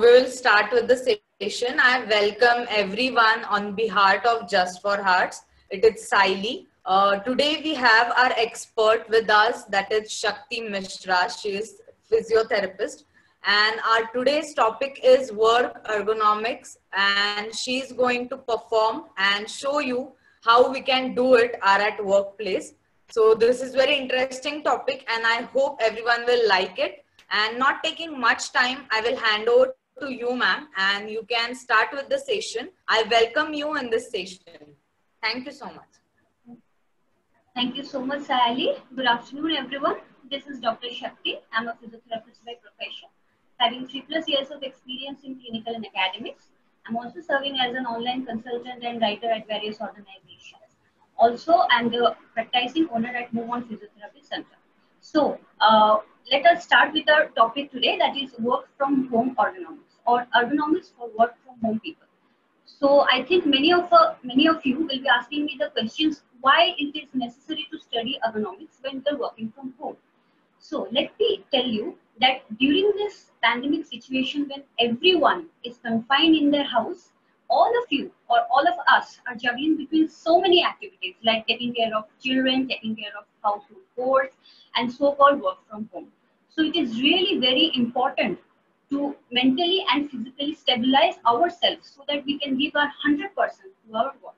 we will start with the session. I welcome everyone on behalf of Just for Hearts. It is Saili. Today we have our expert with us, that is Shakti Mishra. She is physiotherapist. And our today's topic is work ergonomics, and she's going to perform and show you how we can do it at workplace. So this is very interesting topic, and I hope everyone will like it. And not taking much time, I will hand over to you, ma'am, and you can start with the session. I welcome you in this session. Thank you so much. Thank you so much, Sayali. Good afternoon, everyone. This is Dr. Shakti. I'm a physiotherapist by profession, having 3+ years of experience in clinical and academics. I'm also serving as an online consultant and writer at various organizations. Also, I'm the practicing owner at Move On Physiotherapy Center. So, let us start with our topic today, that is work from home ergonomics, or ergonomics for work from home people. So I think many of you will be asking me the questions why it is necessary to study ergonomics when they're working from home. So let me tell you that during this pandemic situation, when everyone is confined in their house, all of you or all of us are juggling between so many activities like taking care of children, taking care of household chores, and so-called work from home. So it is really very important to mentally and physically stabilize ourselves so that we can give our 100% to our work.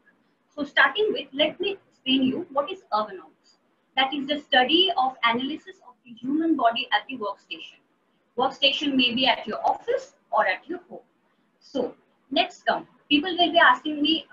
So starting with, let me explain you what is ergonomics. That is the study of analysis of the human body at the workstation. Workstation may be at your office or at your home. So next come, people will be asking me,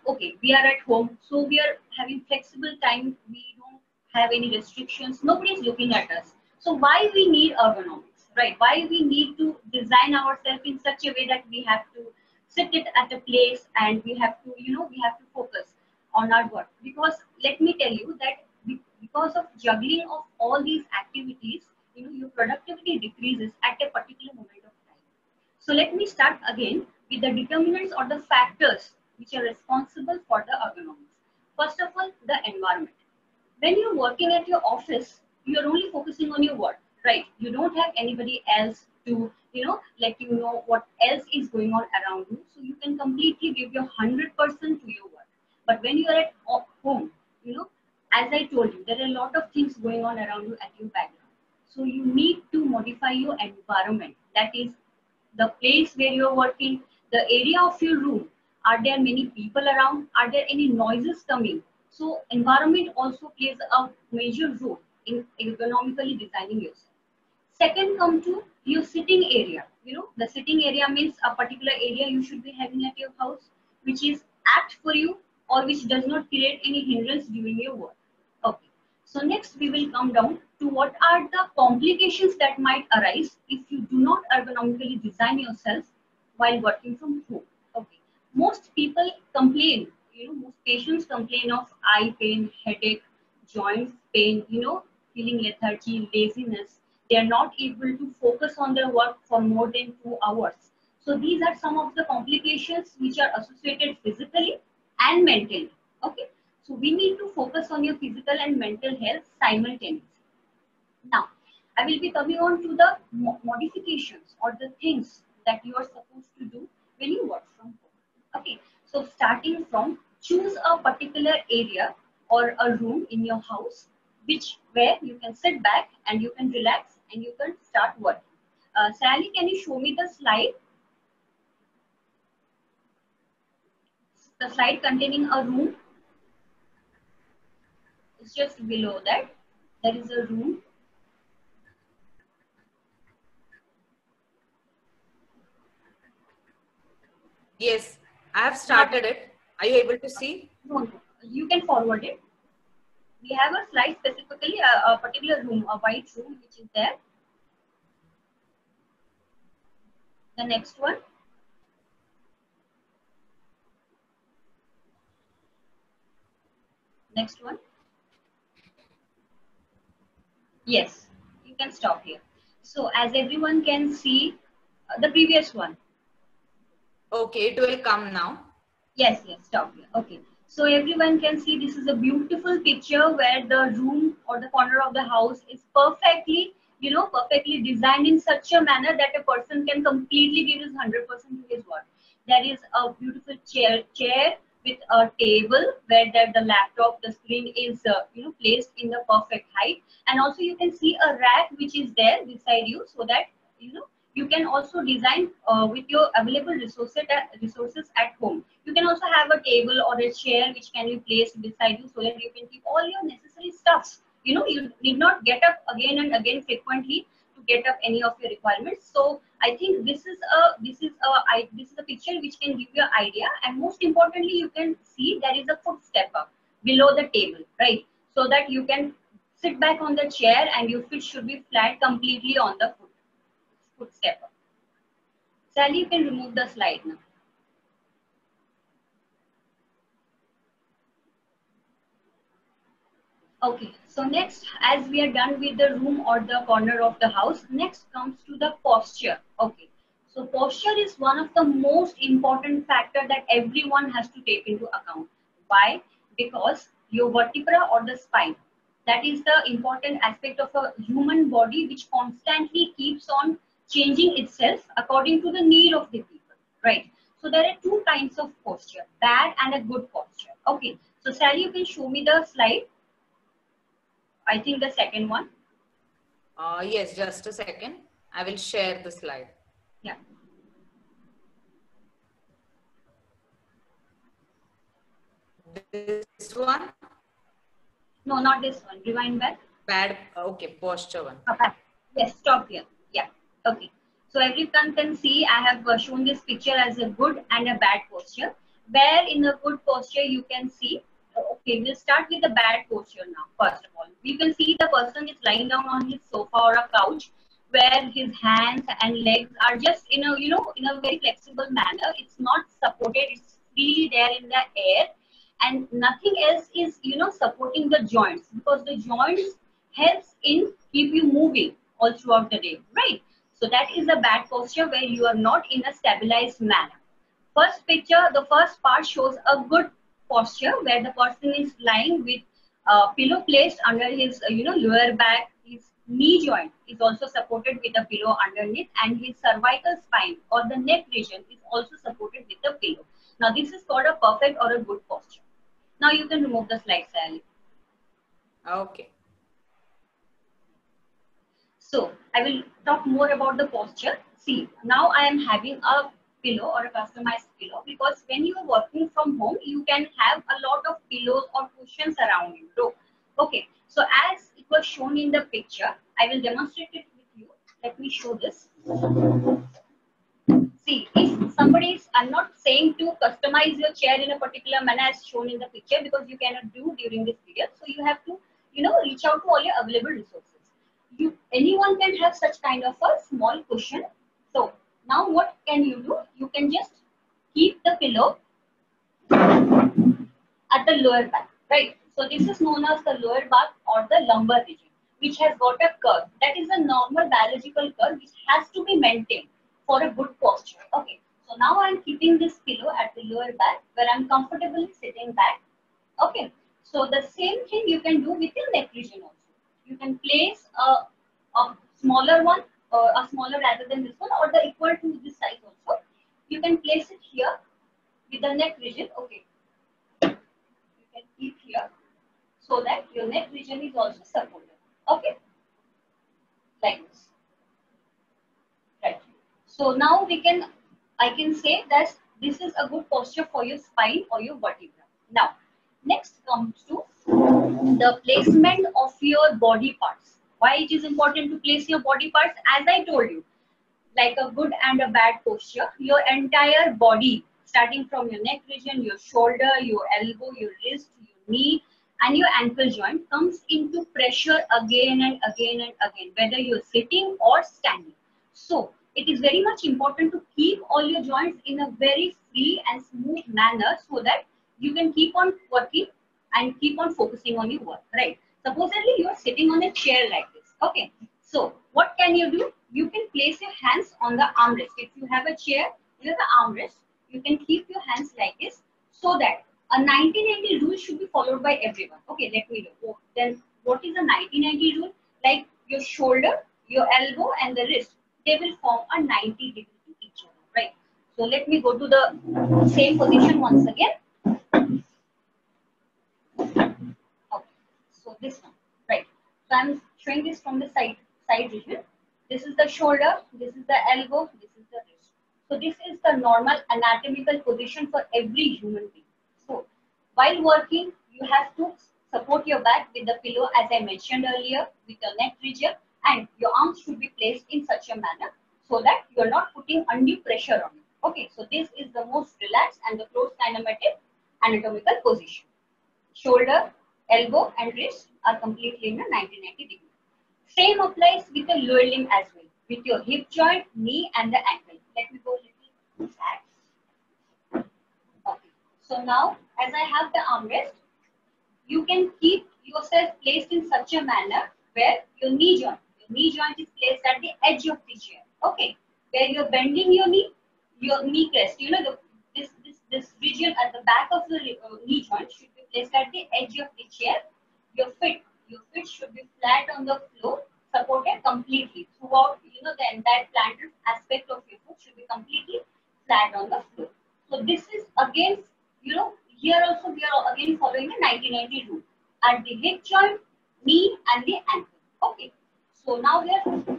okay, we are at home, so we are having flexible time, we don't have any restrictions, nobody is looking at us. So why we need ergonomics, right? Why we need to design ourselves in such a way that we have to sit it at a place and we have to, we have to focus on our work. Because let me tell you that because of juggling of all these activities, your productivity decreases at a particular moment of time. So let me start again with the determinants or the factors which are responsible for the ergonomics. First of all, the environment. When you're working at your office, you're only focusing on your work, right? You don't have anybody else to, let you know what else is going on around you. So you can completely give your 100% to your work. But when you're at home, as I told you, there are a lot of things going on around you at your background. So you need to modify your environment. That is the place where you're working, the area of your room. Are there many people around? Are there any noises coming? So environment also plays a major role in ergonomically designing yourself. Second, come to your sitting area. The sitting area means a particular area you should be having at your house, which is apt for you or which does not create any hindrance during your work. Okay. So next we will come down to what are the complications that might arise if you do not ergonomically design yourself while working from home. Okay. Most people complain, most patients complain of eye pain, headache, joint pain, feeling lethargy, laziness. They are not able to focus on their work for more than 2 hours. So these are some of the complications which are associated physically and mentally. Okay. So we need to focus on your physical and mental health simultaneously. Now, I will be coming on to the modifications or the things that you are supposed to do when you work from home. Okay, so starting from, choose a particular area or a room in your house where you can sit back and you can relax and you can start working. Sally, can you show me the slide? The slide containing a room. It's just below that. There is a room. Yes, I have started it. Are you able to see? No, you can forward it. We have a slide specifically, a particular room, a white room, which is there. The next one. Next one. Yes, you can stop here. So as everyone can see, the previous one. Okay, it will come now. Yes, stop here. Okay. So everyone can see this is a beautiful picture where the room or the corner of the house is perfectly perfectly designed in such a manner that a person can completely give his 100% to his work. There is a beautiful chair with a table where the laptop, the screen is placed in the perfect height, and also you can see a rack which is there beside you, so that you can also design with your available resources at home. You can also have a table or a chair which can be placed beside you, so that you can keep all your necessary stuffs. You need not get up again and again frequently to get up any of your requirements. So I think this is a picture which can give you an idea, and most importantly, you can see there is a foot stepper below the table, right? So that you can sit back on the chair and your feet should be flat completely on the foot stepper. Sally, you can remove the slide now. Okay, so next, as we are done with the room or the corner of the house, next comes to the posture. Okay, so posture is one of the most important factor that everyone has to take into account. Why? Because your vertebra or the spine, that is the important aspect of a human body which constantly keeps on changing itself according to the need of the people, right? So there are two kinds of posture, bad and a good posture. Okay, so Sally, you can show me the slide. I think the second one. Yes, just a second. I will share the slide. Yeah. This one? No, not this one. Rewind back. Bad. Okay, posture one. Okay. Yes, stop here. Yeah. Okay. So everyone can see I have shown this picture as a good and a bad posture. Where in the good posture you can see. Okay, we'll start with the bad posture now. First of all, you can see the person is lying down on his sofa or a couch, where his hands and legs are just in a very flexible manner. It's not supported. It's freely there in the air, and nothing else is supporting the joints, because the joints helps in keep you moving all throughout the day, right? So that is a bad posture where you are not in a stabilized manner. First picture, the first part shows a good posture where the person is lying with a pillow placed under his lower back. His knee joint is also supported with a pillow underneath, and his cervical spine or the neck region is also supported with a pillow. Now this is called a perfect or a good posture. Now you can remove the slide, Sally. Okay. So I will talk more about the posture. See, now I am having a pillow or a customized pillow, because when you are working from home, you can have a lot of pillows or cushions around you. So, okay, so as it was shown in the picture, I will demonstrate it with you. Let me show this. See, if somebody is, I'm not saying to customize your chair in a particular manner as shown in the picture, because you cannot do during this period. So you have to, reach out to all your available resources. Anyone can have such kind of a small cushion. So now what can you do? You can just keep the pillow at the lower back, right? So this is known as the lower back or the lumbar region, which has got a curve. That is a normal biological curve which has to be maintained for a good posture. Okay. So now I am keeping this pillow at the lower back where I am comfortably sitting back. Okay. So the same thing you can do with your neck region also. You can place a smaller one, or a smaller rather than this one, or the equal to this size also. You can place it here with the neck region. Okay. You can keep here so that your neck region is also supported. Okay. Like this. Right. So now I can say that this is a good posture for your spine or your vertebra. Now, next comes to the placement of your body parts. Why it is important to place your body parts? As I told you, like a good and a bad posture, your entire body, starting from your neck region, your shoulder, your elbow, your wrist, your knee, and your ankle joint, comes into pressure again and again and again, whether you're sitting or standing. So it is very much important to keep all your joints in a very free and smooth manner, so that you can keep on working and keep on focusing on your work, right? Supposedly you are sitting on a chair like this. Okay. So what can you do? You can place your hands on the armrest. If you have a chair near the armrest, you can keep your hands like this, so that a 90-90 rule should be followed by everyone. Okay, let me know. Then what is a 90-90 rule? Like your shoulder, your elbow and the wrist, they will form a 90 degree to each other, right? So let me go to the same position once again. Okay, so this one, right? So I'm showing this from the side region. This is the shoulder, this is the elbow, this is the wrist. So this is the normal anatomical position for every human being. So while working, you have to support your back with the pillow, as I mentioned earlier, with your neck region, and your arms should be placed in such a manner so that you are not putting undue pressure on it. Okay, so this is the most relaxed and the close kinematic anatomical position. Shoulder, elbow, and wrist are completely in a 90-90 degree. Same applies with the lower limb as well, with your hip joint, knee, and the ankle. Let me go a little back. Okay. So now, as I have the armrest, you can keep yourself placed in such a manner where your knee joint is placed at the edge of the chair. Okay, where you're bending your knee crest. You know this region at the back of the knee joint should be placed at the edge of the chair. Your feet should be flat on the floor, supported completely throughout. You know, the entire plantar aspect of your foot should be completely flat on the floor. So this is again, you know, here also we are again following the 90-90 rule at the hip joint, knee, and the ankle. Okay. So now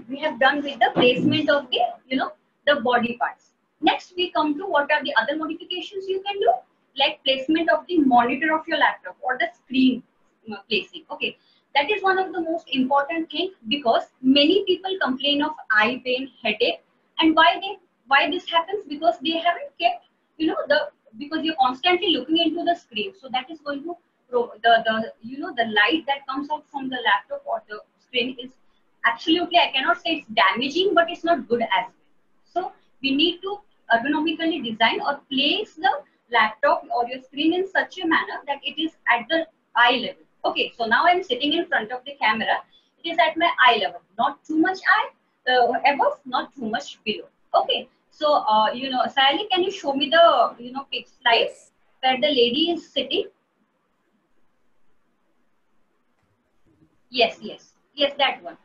we have done with the placement of the, you know, the body parts. Next we come to what are the other modifications you can do, like placement of the monitor of your laptop or the screen placing. Okay, that is one of the most important thing, because many people complain of eye pain, headache, and why this happens, because they haven't kept, you know, because you're constantly looking into the screen, so that is going to the you know, the light that comes out from the laptop or the screen is absolutely, I cannot say it's damaging, but it's not good as well. So we need to ergonomically design or place the laptop or your screen in such a manner that it is at the eye level. Okay, so now I'm sitting in front of the camera. It is at my eye level, not too much above, not too much below. Okay, so you know, Sally, can you show me the, you know, slide Yes. where the lady is sitting? Yes, yes, yes, that one.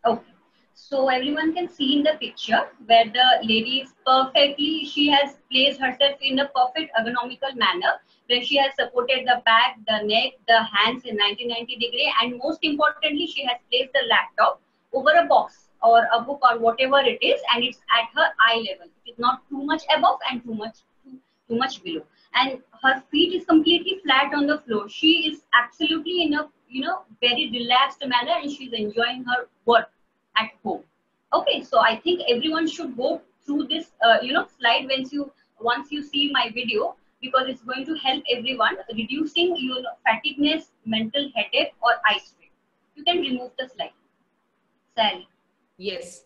Okay, so everyone can see in the picture where the lady is perfectly, she has placed herself in a perfect ergonomical manner, where she has supported the back, the neck, the hands in 90-90 degree, and most importantly, she has placed the laptop over a box or a book or whatever it is, and it's at her eye level. It is not too much above and too much below. And her feet is completely flat on the floor. She is absolutely in a, you know, very relaxed manner, and she's enjoying her work at home. Okay, so I think everyone should go through this, you know, slide once you see my video, because it's going to help everyone reducing your fatigueness, mental headache, or eye strain. You can remove the slide, Sally. Yes.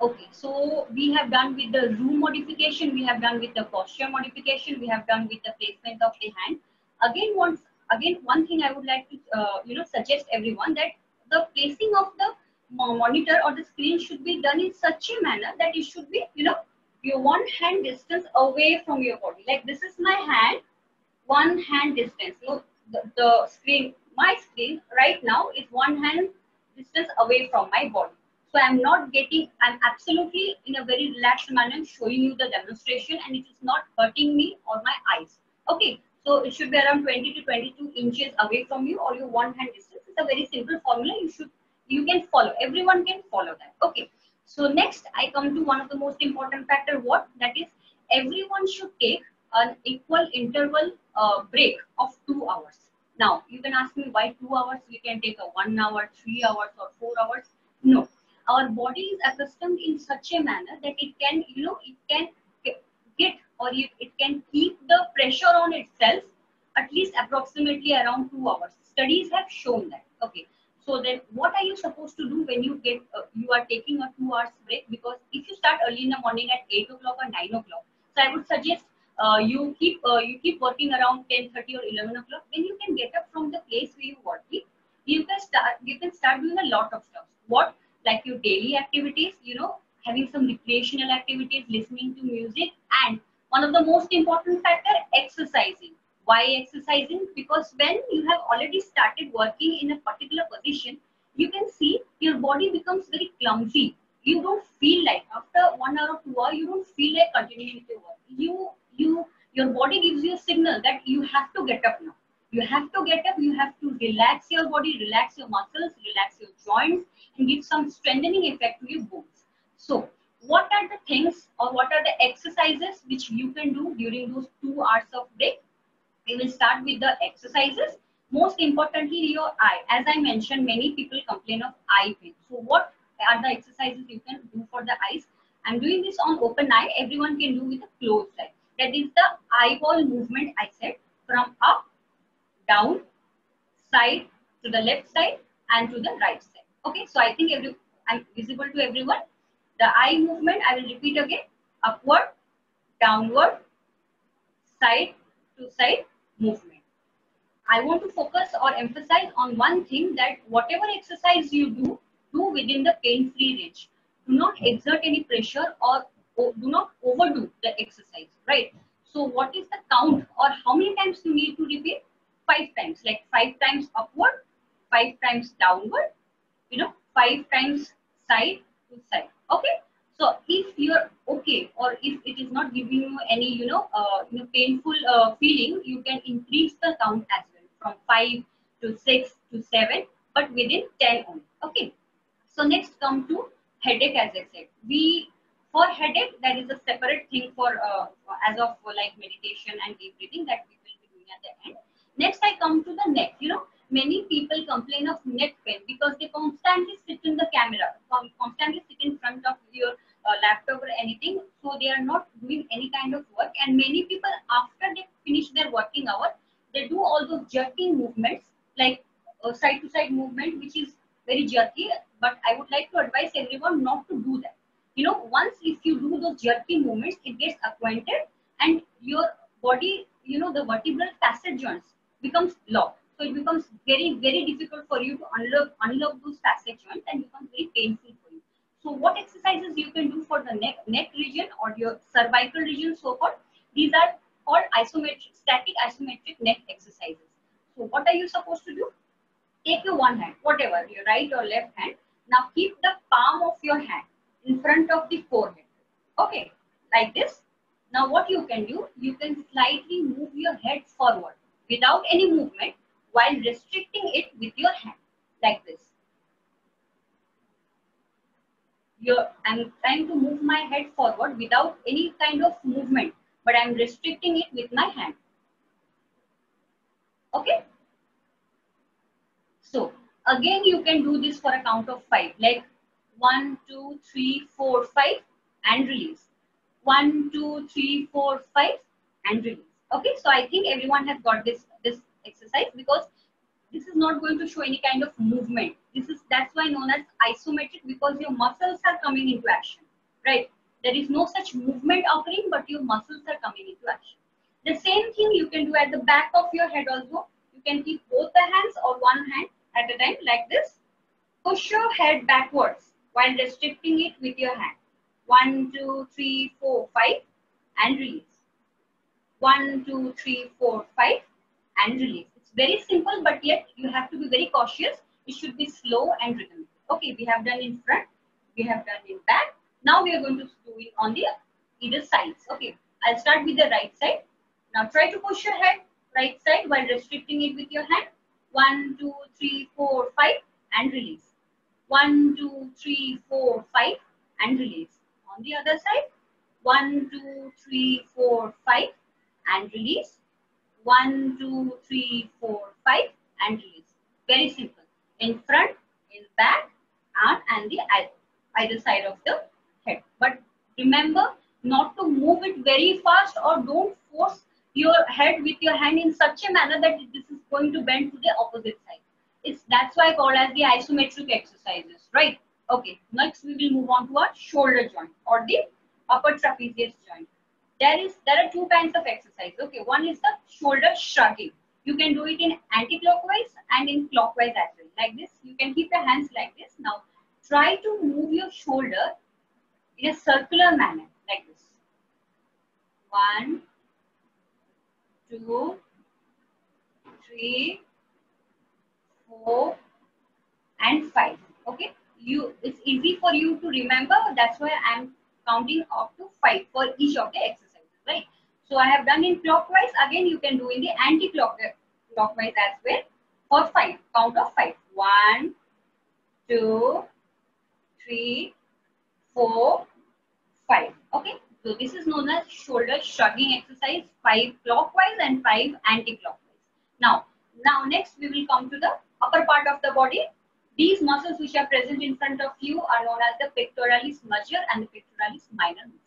Okay, so we have done with the room modification, we have done with the posture modification, we have done with the placement of the hand. Again, one thing I would like to you know, suggest everyone, that the placing of the monitor or the screen should be done in such a manner that it should be, you know, your one hand distance away from your body. Like this is my hand, one hand distance. No, the screen, my screen right now is one hand distance away from my body. So I'm absolutely in a very relaxed manner showing you the demonstration, and it is not hurting me or my eyes. Okay, so it should be around 20 to 22 inches away from you, or your one hand distance. It's a very simple formula. You can follow. Everyone can follow that. Okay. So next, I come to one of the most important factor. What? That is, everyone should take an equal interval break of 2 hours. Now, you can ask me why 2 hours? We can take a 1 hour, 3 hours, or 4 hours. No, our body is accustomed in such a manner that it can, you know, it can get, or it can keep the pressure on itself at least approximately around 2 hours. Studies have shown that. Okay. So then, what are you supposed to do when you get you are taking a 2 hours break? Because if you start early in the morning at 8 o'clock or 9 o'clock, so I would suggest you keep working around 10:30 or 11 o'clock. Then you can get up from the place where you're working. You can start doing a lot of stuff. What, like your daily activities, you know, having some recreational activities, listening to music, and one of the most important factor, exercising. Why exercising? Because when you have already started working in a particular position, you can see your body becomes very clumsy. You don't feel like after 1 hour or 2 hours, you don't feel like continuing with your work. Your body gives you a signal that you have to get up now. You have to get up. You have to relax your body, relax your muscles, relax your joints, and give some strengthening effect to your bones. So, what are the things or what are the exercises which you can do during those 2 hours of break? We will start with the exercises. Most importantly, your eye. As I mentioned, many people complain of eye pain. So what are the exercises you can do for the eyes? I'm doing this on open eye. Everyone can do with a closed eye. That is the eyeball movement I said, from up, down, side, to the left side and to the right side. Okay, so I think I'm visible to everyone. The eye movement, I will repeat again. Upward, downward, side to side movement. I want to focus or emphasize on one thing, that whatever exercise you do within the pain-free range. Do not exert any pressure or do not overdo the exercise, right? So what is the count or how many times you need to repeat? 5 times, like 5 times upward, 5 times downward, 5 times side to side. Okay. So if you're okay, or if it is not giving you any, painful feeling, you can increase the count as well from 5 to 6 to 7, but within 10 only. Okay. So next come to headache, as I said. For headache, there is a separate thing for as of like meditation and deep breathing that we will be doing at the end. Next, I come to the neck. Many people complain of neck pain because they constantly sit in the camera, constantly sit in front of your laptop or anything. So they are not doing any kind of work. And many people, after they finish their working hour, they do all those jerking movements, like side to side movement, which is very jerky. But I would like to advise everyone not to do that. Once if you do those jerky movements, it gets acquainted and your body, the vertebral facet joints becomes locked. So it becomes very, very difficult for you to unlock those facet joints and becomes very painful for you. So what exercises you can do for the neck region or your cervical region, so called? These are called static isometric neck exercises. So what are you supposed to do? Take your one hand, whatever, your right or left hand. Now keep the palm of your hand in front of the forehead. Okay, like this. Now what you can do, you can slightly move your head forward without any movement while restricting it with your hand, like this. I'm trying to move my head forward without any kind of movement, but I'm restricting it with my hand. Okay. So again, you can do this for a count of 5, like 1, 2, 3, 4, 5, and release. 1, 2, 3, 4, 5, and release. Okay, so I think everyone has got this exercise, because this is not going to show any kind of movement. That's why known as isometric, because your muscles are coming into action, right? There is no such movement occurring, but your muscles are coming into action. The same thing you can do at the back of your head also. You can keep both the hands or one hand at a time, like this. Push your head backwards while restricting it with your hand. 1, 2, 3, 4, 5, and release. 1, 2, 3, 4, 5, and release. It's very simple, but yet you have to be very cautious. It should be slow and rhythmic. Okay, we have done in front, we have done in back. Now we are going to do it on the either sides. Okay, I'll start with the right side. Now try to push your head right side while restricting it with your hand. 1, 2, 3, 4, 5, and release. 1, 2, 3, 4, 5, and release. On the other side, 1, 2, 3, 4, 5, and release. 1, 2, 3, 4, 5, and release. Very simple. In front, in back, and the either side of the head. But remember not to move it very fast, or don't force your head with your hand in such a manner that this is going to bend to the opposite side. That's why called as the isometric exercises, right? Okay, next we will move on to our shoulder joint or the upper trapezius joint. There are 2 kinds of exercise. Okay, one is the shoulder shrugging. You can do it in anti-clockwise and in clockwise as well. Like this, you can keep your hands like this. Now, try to move your shoulder in a circular manner, like this. 1, 2, 3, 4, and 5. Okay, it's easy for you to remember. That's why I'm counting up to 5 for each of the exercises, right? So I have done in clockwise. Again, you can do in the anti-clockwise as well. For 5, count of 5. 1, 2, 3, 4, 5. Okay, so this is known as shoulder shrugging exercise. 5 clockwise and 5 anti-clockwise. Now next we will come to the upper part of the body. These muscles which are present in front of you are known as the pectoralis major and the pectoralis minor muscles.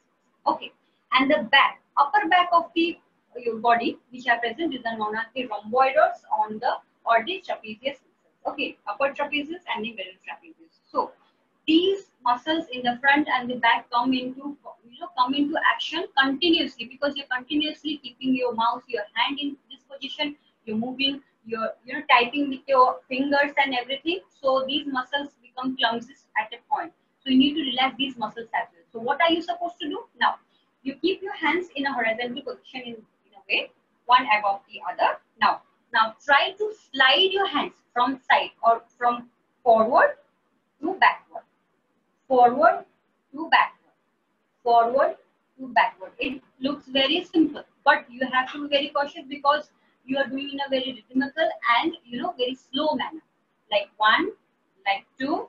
Okay, and the back, upper back of the your body which are present is known as the rhomboids on the or the trapezius muscles. Okay, upper trapezius and the middle trapezius. So these muscles in the front and the back come into action continuously, because you're continuously keeping your mouse, your hand in this position, you're moving, you're typing with your fingers and everything. So these muscles become clumsy at a point. So you need to relax these muscles as well. So what are you supposed to do now? You keep your hands in a horizontal position in a way, one above the other. Now try to slide your hands from side or from forward to backward, forward to backward, forward to backward. It looks very simple, but you have to be very cautious because you are doing in a very rhythmical and very slow manner. Like 1, like 2,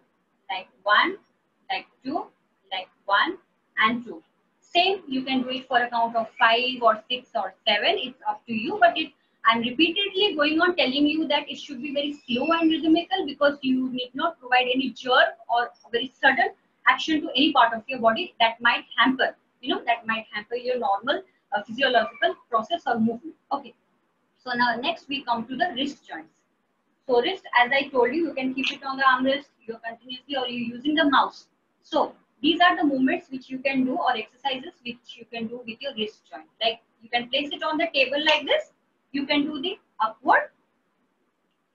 like 1, like 2, like 1 and 2. Same, you can do it for a count of 5 or 6 or 7. It's up to you, but I'm repeatedly going on telling you that it should be very slow and rhythmical, because you need not provide any jerk or very sudden action to any part of your body that might hamper, your normal physiological process or movement. Okay. So now next we come to the wrist joints. So wrist, as I told you, you can keep it on the armrest, you're continuously or you're using the mouse. So these are the movements which you can do or exercises which you can do with your wrist joint. Like you can place it on the table like this. You can do the upward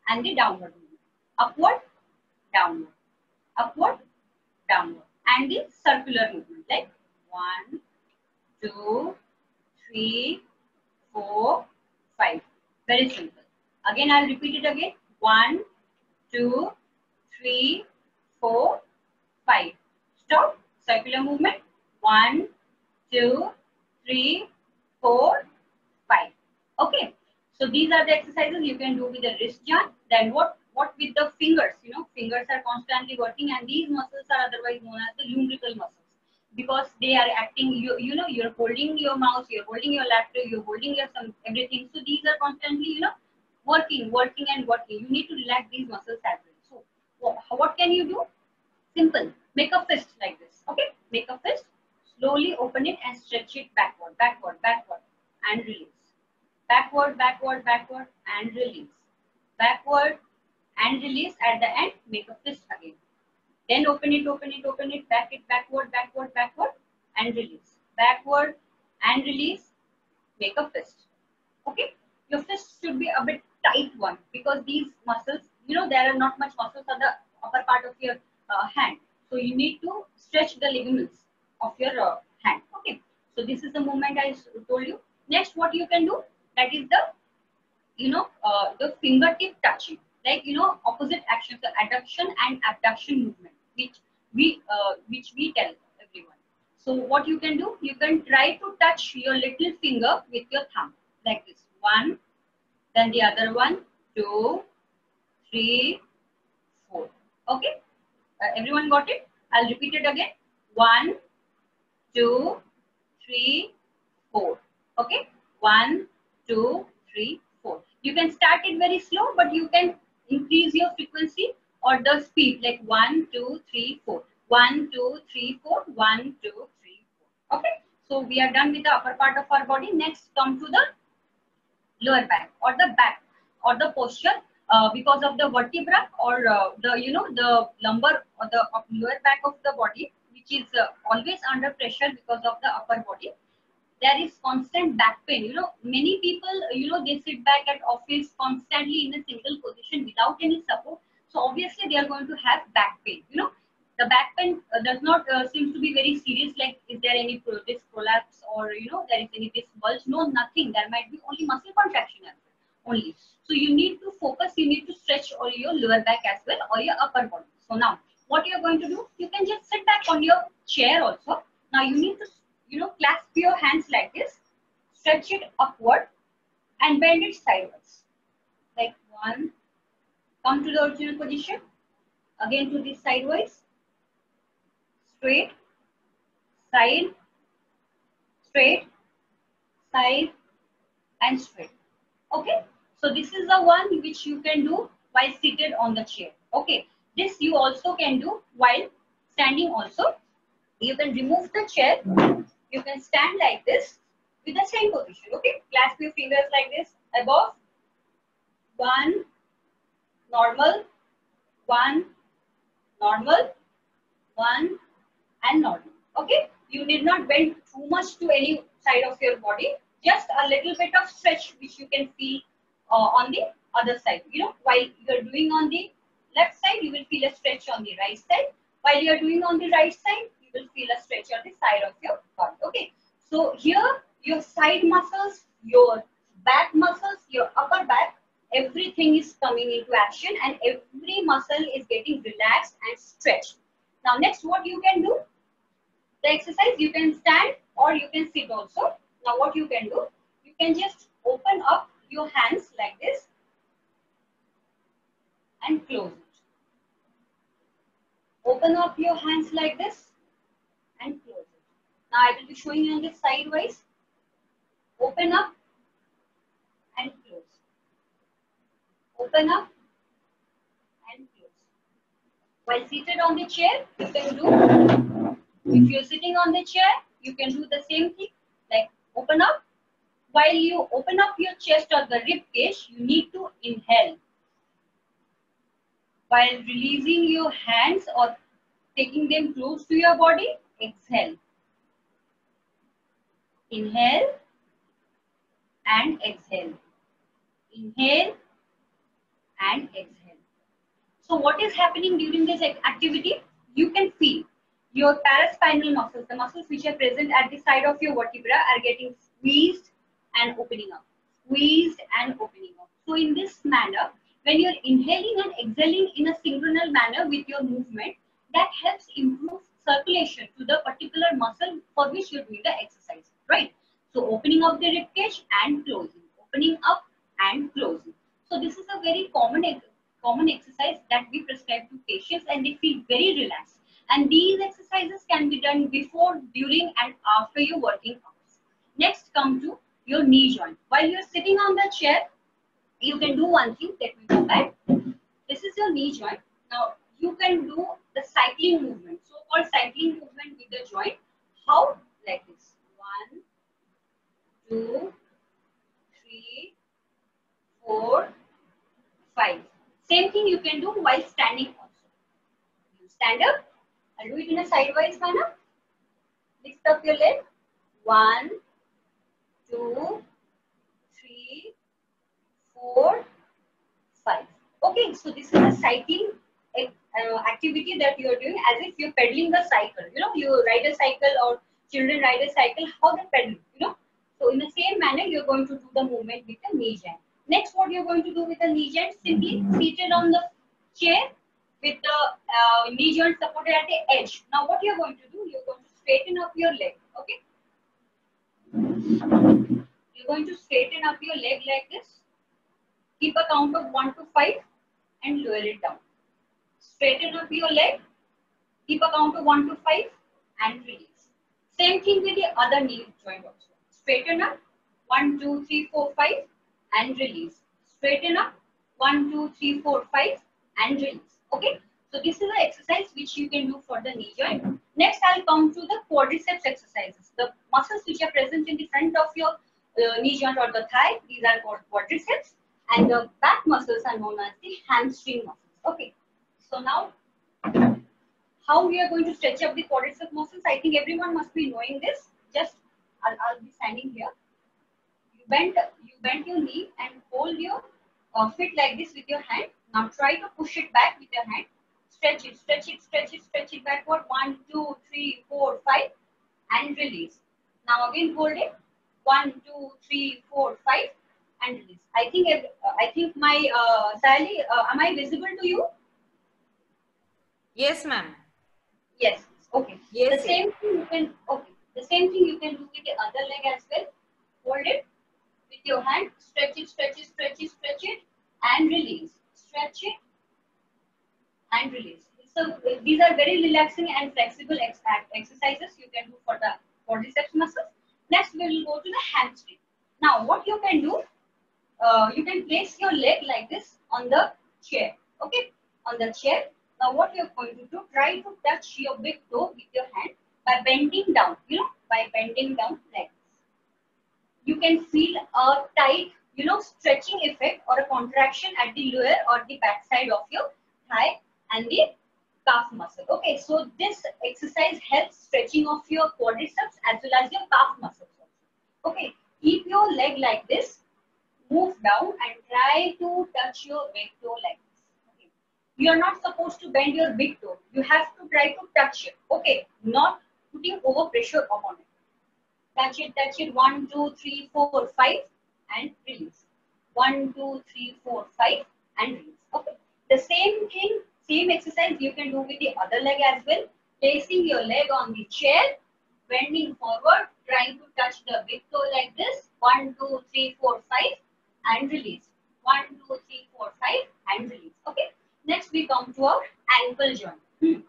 and the downward movement. Upward, downward, upward, downward, and the circular movement like 1, 2, 3, 4, 5. Very simple. Again, I'll repeat it again. 1, 2, 3, 4, 5. Stop. Circular movement. 1, 2, 3, 4, 5. Okay. So these are the exercises you can do with the wrist joint. Then what with the fingers? Fingers are constantly working, and these muscles are otherwise known as the lumbrical muscles, because they are acting. You're holding your mouse, you're holding your laptop, you're holding your everything. So these are constantly working. You need to relax these muscles as well. So what can you do? Simple. Make a fist like this. Okay. Make a fist. Slowly open it and stretch it backward, backward, backward, and release. Backward, backward, backward, and release. Backward and release. At the end, make a fist again. Then open it, back it, backward, backward, backward, and release. Backward and release. Make a fist. Okay. Your fist should be a bit tight one, because these muscles, there are not much muscles on the upper part of your hand. So you need to stretch the ligaments of your hand. Okay. So this is the movement I told you. Next, what you can do, that is the fingertip touching, like opposite actions, the adduction and abduction movement, which we tell everyone. So what you can do, you can try to touch your little finger with your thumb like this. 1, then the other one, 2, 3, 4. Okay, everyone got it? I'll repeat it again. 1, 2, 3, 4. Okay, 1, 2, 3, 4. You can start it very slow, but you can increase your frequency or the speed, like 1, 2, 3, 4. 1, 2, 3, 4. 1, 2, 3, 4. Okay. So we are done with the upper part of our body. Next, come to the lower back or the posture. Because of the vertebra or the lumbar or the lower back of the body, which is always under pressure because of the upper body, there is constant back pain. Many people, they sit back at office constantly in a single position without any support. So obviously they are going to have back pain. The back pain does not seem to be very serious, like is there any disc prolapse or there is any disc bulge? No, nothing. There might be only muscle contraction as well. only. So you need to focus, you need to stretch all your lower back as well or your upper body. So now what you're going to do, you can just sit back on your chair also. Now you need to, clasp your hands like this, stretch it upward and bend it sideways. Like one, come to the original position, again to this sideways, straight, side, straight, side and straight. Okay, so this is the one which you can do while seated on the chair. Okay, this you also can do while standing also. You can remove the chair, you can stand like this with the same position. Okay, clasp your fingers like this above, one, normal, one, normal, one and normal. Okay, you need not bend too much to any side of your body, just a little bit of stretch which you can feel on the other side. While you're doing on the left side, you will feel a stretch on the right side. While you're doing on the right side, you will feel a stretch on the side of your body. Okay, so here your side muscles, your back muscles, your upper back, everything is coming into action and every muscle is getting relaxed and stretched. Now next, what you can do, the exercise, you can stand or you can sit also. Now what you can do, you can just open up your hands like this and close it. Open up your hands like this and close it. Now I will be showing you on this sideways. Open up and close. Open up and close. While seated on the chair, you can do, if you're sitting on the chair, you can do the same thing, like open up. While you open up your chest or the rib cage, you need to inhale. While releasing your hands or taking them close to your body, exhale. Inhale and exhale. Inhale and exhale. So what is happening during this activity? You can feel your paraspinal muscles, the muscles which are present at the side of your vertebra, are getting squeezed and opening up. Squeezed and opening up. So in this manner, when you're inhaling and exhaling in a synchronal manner with your movement, that helps improve circulation to the particular muscle for which you're doing the exercise, right? So opening up the rib cage and closing, opening up and closing. So this is a very common exercise that we prescribe to patients and they feel very relaxed. And these exercises can be done before, during and after your working hours. Next, come to your knee joint. While you're sitting on the chair, you can do one thing. Let me go back. This is your knee joint. Now you can do the cycling movement, so-called cycling movement with the joint. How? Like this. 1, 2, 3, 4, 5. Same thing you can do while standing also. You stand up. I'll do it in a sideways manner. Lift up your leg. 1, 2, 3, 4, 5. Okay, so this is a cycling activity that you are doing as if you're pedaling a cycle. You ride a cycle or children ride a cycle, how they pedal, So in the same manner, you're going to do the movement with the knee joint. Next, what you're going to do with the knee joint, simply seated on the chair with the knee joint supported at the edge. Now what you're going to do, you're going to straighten up your leg, okay? You're going to straighten up your leg like this. Keep a count of 1 to 5 and lower it down. Straighten up your leg. Keep a count of 1 to 5 and release. Same thing with the other knee joint also. Straighten up 1, 2, 3, 4, 5 and release. Straighten up 1, 2, 3, 4, 5 and release. Okay. So this is the exercise which you can do for the knee joint. Next, I'll come to the quadriceps exercises. The muscles which are present in the front of your knee joint or the thigh, these are called quadriceps. And the back muscles are known as the hamstring muscles. Okay. So now, how we are going to stretch up the quadriceps muscles? I think everyone must be knowing this. Just, I'll be standing here. You bend your knee and hold your feet like this with your hand. Now try to push it back with your hand. Stretch it, stretch it, stretch it, stretch it backward. 1, 2, 3, 4, 5 and release. Now again hold it. 1, 2, 3, 4, 5 and release. I think my Sally, am I visible to you? Yes, ma'am. Yes. Okay. Yes, The same thing you can. Okay. The same thing you can do with the other leg as well. Hold it with your hand. Stretch it, stretch it, stretch it, stretch it, and release. Stretch it and release. So these are very relaxing and flexible exercises you can do for the quadriceps muscles. Next, we will go to the hamstring. Now, what you can do, you can place your leg like this on the chair. Okay, on the chair. Now, what you're going to do, try to touch your big toe with your hand by bending down. By bending down like this. You can feel a tight, stretching effect or a contraction at the lower or the back side of your thigh and the calf muscle. Okay, so this exercise helps stretching of your quadriceps as well as your calf muscles also. Okay, keep your leg like this, move down and try to touch your big toe like this. Okay. You are not supposed to bend your big toe. You have to try to touch it. Okay, not putting over pressure upon it. Touch it, 1, 2, 3, 4, 5 and release. 1, 2, 3, 4, 5 and release. Okay. The same thing, same exercise you can do with the other leg as well. Placing your leg on the chair, bending forward, trying to touch the big toe like this. 1, 2, 3, 4, 5 and release. 1, 2, 3, 4, 5 and release. Okay. Next we come to our ankle joint.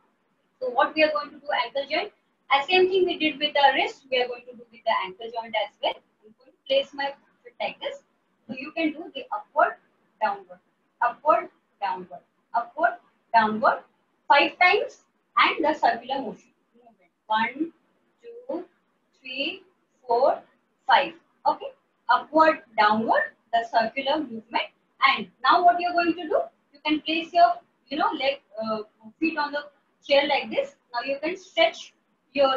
So what we are going to do ankle joint? Same thing we did with the wrist, we are going to do with the ankle joint as well. I'm going to place my foot like this. So you can do the upward, downward, upward, downward, upward, downward, 5 times and the circular motion. Movement. 1, 2, 3, 4, 5. Okay. Upward, downward, the circular movement. And now what you are going to do? You can place your leg, feet on the chair like this. Now you can stretch your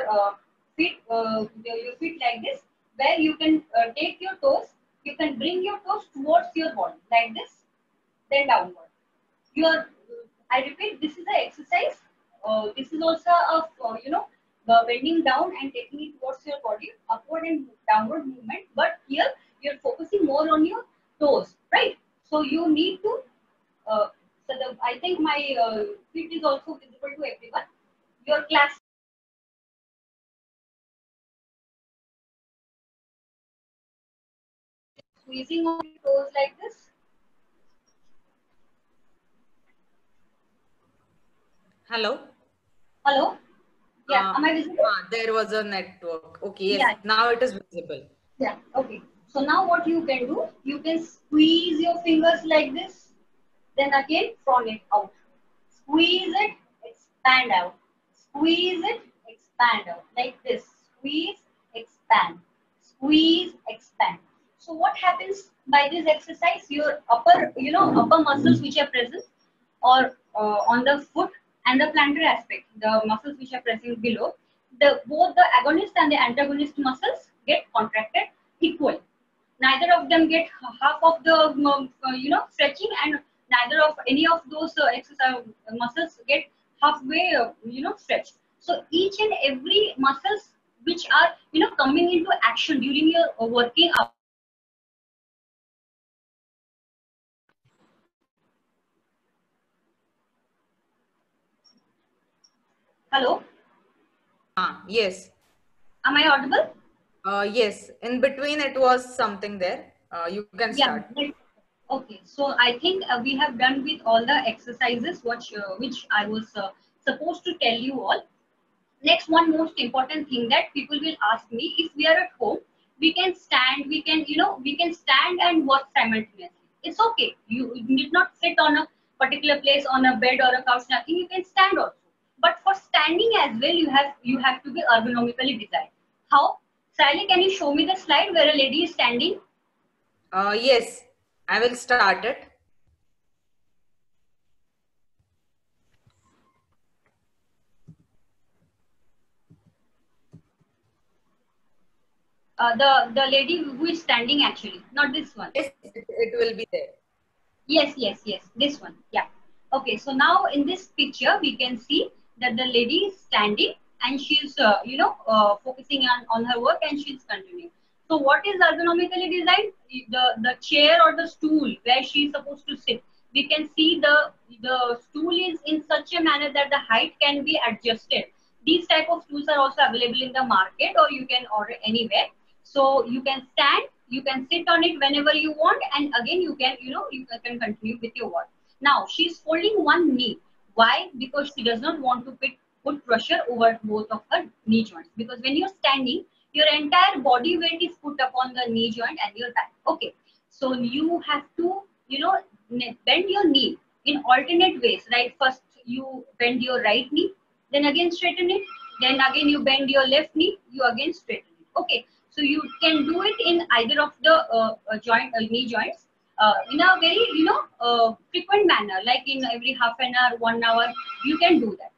your feet like this, where you can take your toes. You can bring your toes towards your body like this, then downward. I repeat, this is an exercise. This is also of bending down and taking it towards your body, upward and downward movement. But here you're focusing more on your toes, right? So you need to. I think my feet is also visible to everyone. Your class. Squeezing on your toes like this. Hello. Hello. Yeah, am I visible? There was a network. Okay, yes. Yeah. Now it is visible. Yeah. Okay. So now what you can do? You can squeeze your fingers like this. Then again, from it out. Squeeze it, expand out. Squeeze it, expand out. Like this. Squeeze, expand. Squeeze, expand. So what happens by this exercise? Your upper muscles which are present or on the foot and the plantar aspect, the muscles which are present below, both the agonist and the antagonist muscles get contracted equally. Neither of them get half of the stretching, and neither of any of those exercise muscles get halfway stretched. So each and every muscles which are coming into action during your working out. Hello, Yes. am I audible? Yes. In between it was something there. You can start. Yeah. Okay, so I think we have done with all the exercises which I was supposed to tell you all. Next, one most important thing that people will ask me: if we are at home, we can stand, we can stand and work simultaneously. It's okay. You need not sit on a particular place on a bed or a couch. Nothing. You can stand also. But for standing as well, you have to be ergonomically designed. How? Sally, can you show me the slide where a lady is standing? Yes, I will start it. The lady who is standing actually, not this one. Yes, it will be there. Yes, this one. Yeah. Okay, so now in this picture, we can see that the lady is standing and she's, focusing on her work and she's continuing. So what is ergonomically designed? The chair or the stool where she is supposed to sit. We can see the stool is in such a manner that the height can be adjusted. These type of stools are also available in the market, or you can order anywhere. So you can stand, you can sit on it whenever you want, and again you can, you can continue with your work. Now she's folding one knee. Why? Because she does not want to put pressure over both of her knee joints. Because when you're standing, your entire body weight is put upon the knee joint and your back. Okay, so you have to, bend your knee in alternate ways, right? First you bend your right knee, then again straighten it, then again you bend your left knee, you again straighten it. Okay, so you can do it in either of the knee joints in a very frequent manner, like in every half an hour, 1 hour, you can do that.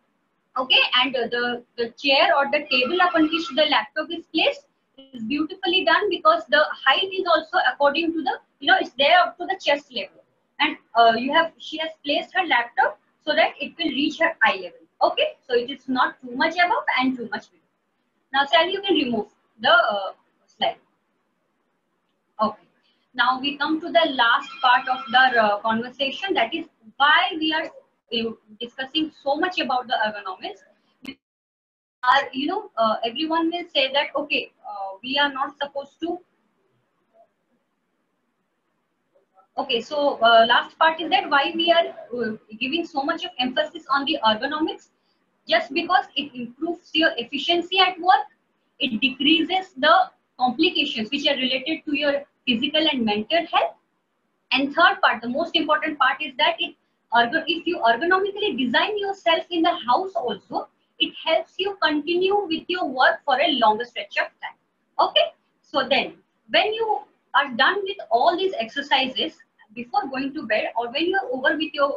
Okay, and the chair or the table upon which the laptop is placed is beautifully done, because the height is also according to the, it's there up to the chest level, and she has placed her laptop so that it will reach her eye level. Okay, so it is not too much above and too much below. Now Sally, you can remove the slide. Okay, now we come to the last part of the conversation, that is why we are discussing so much about the ergonomics. Everyone will say that, okay, we are not supposed to. Okay, so last part is that why we are giving so much of emphasis on the ergonomics, just because it improves your efficiency at work, it decreases the complications which are related to your physical and mental health. And third part, the most important part, is that if you ergonomically design yourself in the house also, it helps you continue with your work for a longer stretch of time. Okay, so then when you are done with all these exercises before going to bed, or when you're over with your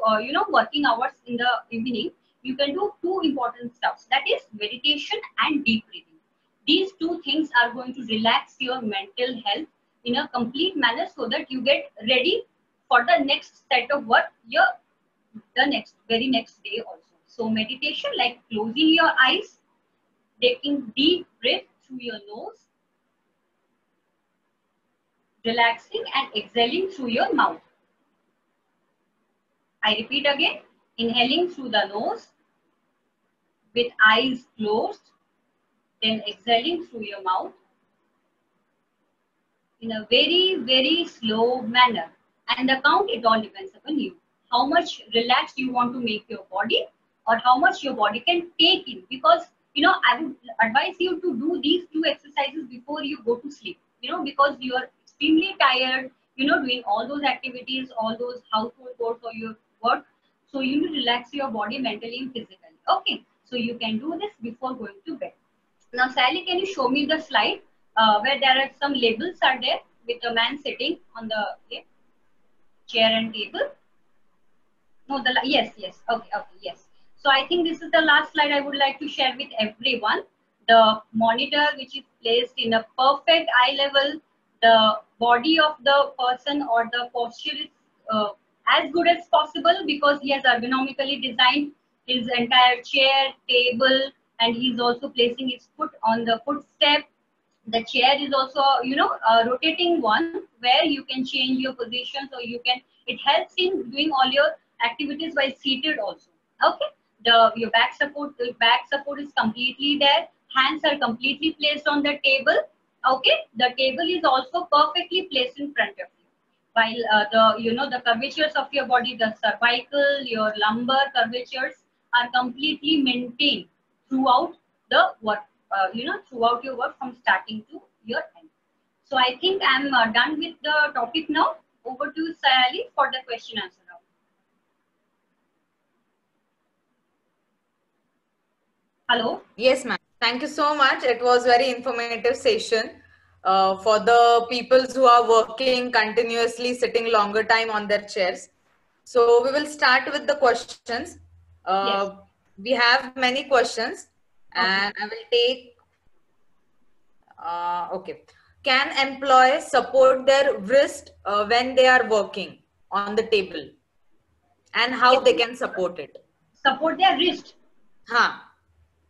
working hours in the evening, you can do two important stuff, that is meditation and deep breathing. These two things are going to relax your mental health in a complete manner, so that you get ready for the next set of work the very next day also. So meditation, like closing your eyes, taking deep breath through your nose, relaxing and exhaling through your mouth. I repeat again, inhaling through the nose with eyes closed, then exhaling through your mouth in a very, very slow manner. And the count, it all depends upon you. How much relaxed you want to make your body, or how much your body can take in. Because, I would advise you to do these two exercises before you go to sleep. Because you are extremely tired, doing all those activities, all those household chores or your work. So you need to relax your body mentally and physically. Okay, so you can do this before going to bed. Now, Sally, can you show me the slide where there are some labels are there with a man sitting on the chair and table? No, yes, okay, yes. So I think this is the last slide I would like to share with everyone. The monitor, which is placed in a perfect eye level, the body of the person or the posture is as good as possible, because he has ergonomically designed his entire chair, table, and he's also placing his foot on the footstep. The chair is also, a rotating one where you can change your position, so it helps in doing all your activities while seated also. Okay, your the back support is completely there. Hands are completely placed on the table. Okay, the table is also perfectly placed in front of you. While the curvatures of your body, the cervical, your lumbar curvatures are completely maintained throughout the work. Throughout your work from starting to your end. So I think I'm done with the topic now. Over to Sally for the question answer round. Hello. Yes, ma'am. Thank you so much. It was very informative session for the people who are working continuously, sitting longer time on their chairs. So we will start with the questions. Yes. We have many questions, and I will take. Okay. Can employees support their wrist when they are working on the table, and how they can support it? Support their wrist. Huh.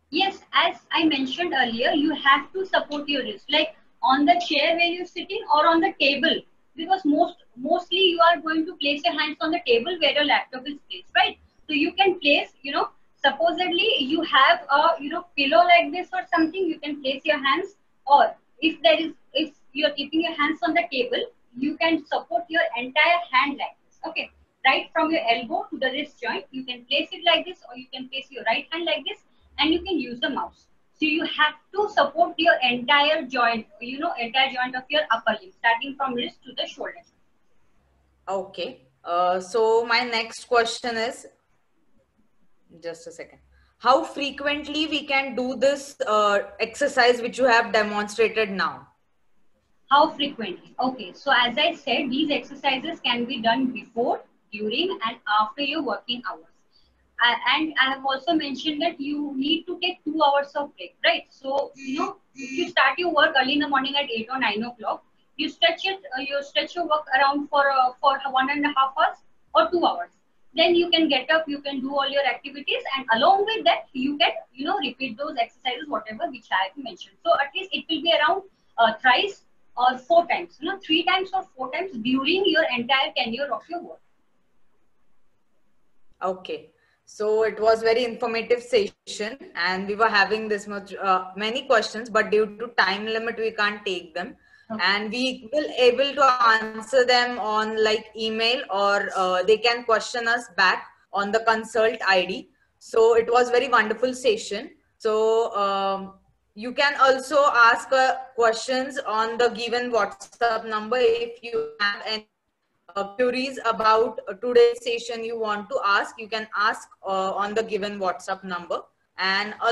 Yes, as I mentioned earlier, you have to support your wrist. Like on the chair where you're sitting or on the table, because mostly you are going to place your hands on the table where your laptop is placed, right? So you can place, supposedly you have a pillow like this or something, you can place your hands, or if you're keeping your hands on the table, you can support your entire hand like this. Okay, right from your elbow to the wrist joint, you can place it like this, or you can place your right hand like this, and you can use the mouse. So you have to support your entire joint, entire joint of your upper limb, starting from wrist to the shoulder. Okay. So my next question is, just a second. How frequently we can do this exercise which you have demonstrated now? How frequently? Okay, so as I said, these exercises can be done before, during, and after your working hours. And I have also mentioned that you need to take 2 hours of break, right? So, if you start your work early in the morning at 8 or 9 o'clock, you stretch your work around for 1.5 hours or 2 hours. Then you can get up, you can do all your activities, and along with that, you can, repeat those exercises, whatever which I have mentioned. So at least it will be around thrice or 4 times, 3 times or 4 times during your entire tenure of your work. Okay. So it was very informative session, and we were having this much many questions, but due to time limit, we can't take them. Okay. And we will able to answer them on like email, or they can question us back on the consult ID. So it was very wonderful session. So you can also ask questions on the given WhatsApp number if you have any queries about today's session you want to ask. You can ask on the given WhatsApp number. And also